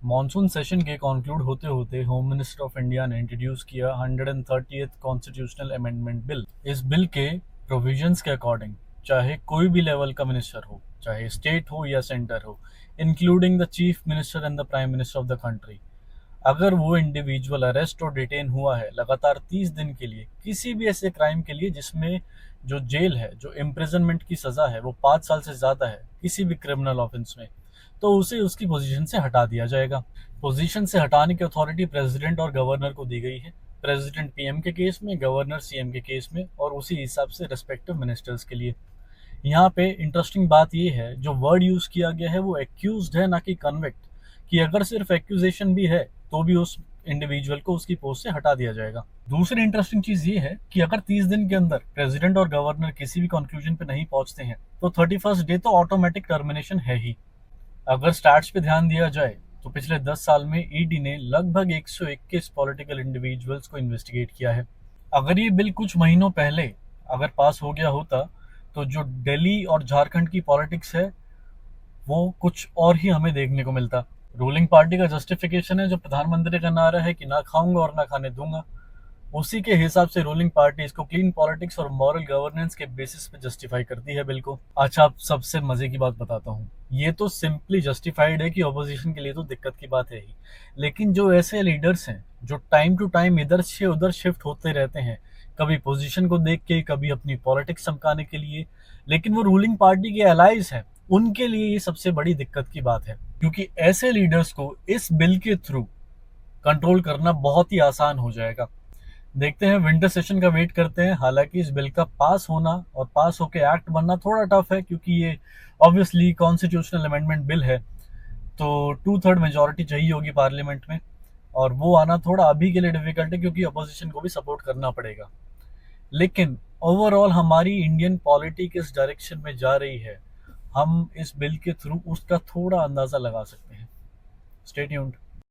Monsoon session के conclude होते होते होम मिनिस्टर ऑफ इंडिया ने इंट्रोड्यूस किया 130th कॉन्स्टिट्यूशनल अमेंडमेंट बिल। इस बिल के प्रोविजंस के अकॉर्डिंग चाहे कोई भी लेवल का मिनिस्टर हो, चाहे स्टेट हो या सेंटर हो, including the chief minister and the prime minister of the country, अगर वो इंडिविजुअल अरेस्ट और डिटेन हुआ है लगातार 30 दिन के लिए किसी भी ऐसे क्राइम के लिए जिसमें जो जेल है, जो इम्प्रिजनमेंट की सजा है वो 5 साल से ज्यादा है किसी भी क्रिमिनल ऑफेंस में, तो उसे उसकी पोजीशन से हटा दिया जाएगा। पोजीशन से हटाने की अथॉरिटी प्रेसिडेंट और गवर्नर को दी गई है। प्रेसिडेंट पीएम के केस में, गवर्नर सीएम के केस में, और उसी हिसाब से रेस्पेक्टिव मिनिस्टर्स के लिए। यहाँ पे इंटरेस्टिंग बात ये है, जो वर्ड यूज किया गया है वो एक्यूज्ड है ना कि कन्विक्ट, कि अगर सिर्फ एक्यूजेशन भी है तो भी उस इंडिविजुअल को उसकी पोस्ट से हटा दिया जाएगा। दूसरी इंटरेस्टिंग चीज ये है कि अगर 30 दिन के अंदर प्रेसिडेंट और गवर्नर किसी भी कंक्लूजन पे नहीं पहुंचते हैं तो 31st डे तो ऑटोमेटिक टर्मिनेशन है ही। अगर स्टैट्स पे ध्यान दिया जाए तो पिछले 10 साल में ईडी ने लगभग 121 पॉलिटिकल इंडिविजुअल्स को इन्वेस्टिगेट किया है। अगर ये बिल कुछ महीनों पहले अगर पास हो गया होता तो जो दिल्ली और झारखंड की पॉलिटिक्स है वो कुछ और ही हमें देखने को मिलता। रूलिंग पार्टी का जस्टिफिकेशन है, जो प्रधानमंत्री का नारा है कि ना खाऊंगा और ना खाने दूंगा, उसी के हिसाब से रूलिंग पार्टी इसको क्लीन पॉलिटिक्स और मॉरल गवर्नेंस के बेसिस पे जस्टिफाई करती है बिल को। अच्छा, आप सबसे मजे की बात बताता हूँ, ये तो सिंपली जस्टिफाइड है कि ऑपोजिशन के लिए तो दिक्कत की बात है ही, लेकिन जो ऐसे लीडर्स हैं जो टाइम टू टाइम इधर से उधर शिफ्ट होते रहते हैं, कभी पोजीशन को देख के, कभी अपनी पॉलिटिक्स चमकाने के लिए, लेकिन वो रूलिंग पार्टी के अलाइज हैं, उनके लिए ये सबसे बड़ी दिक्कत की बात है, क्योंकि ऐसे लीडर्स को इस बिल के थ्रू कंट्रोल करना बहुत ही आसान हो जाएगा। देखते हैं, विंटर सेशन का वेट करते हैं। हालांकि इस बिल का पास होना और पास होकर एक्ट बनना थोड़ा टफ है, क्योंकि ये ऑब्वियसली कॉन्स्टिट्यूशनल अमेंडमेंट बिल है, तो 2/3 मेजोरिटी चाहिए होगी पार्लियामेंट में, और वो आना थोड़ा अभी के लिए डिफिकल्ट है क्योंकि अपोजिशन को भी सपोर्ट करना पड़ेगा। लेकिन ओवरऑल हमारी इंडियन पॉलिटी किस डायरेक्शन में जा रही है, हम इस बिल के थ्रू उसका थोड़ा अंदाजा लगा सकते हैं। Stay tuned.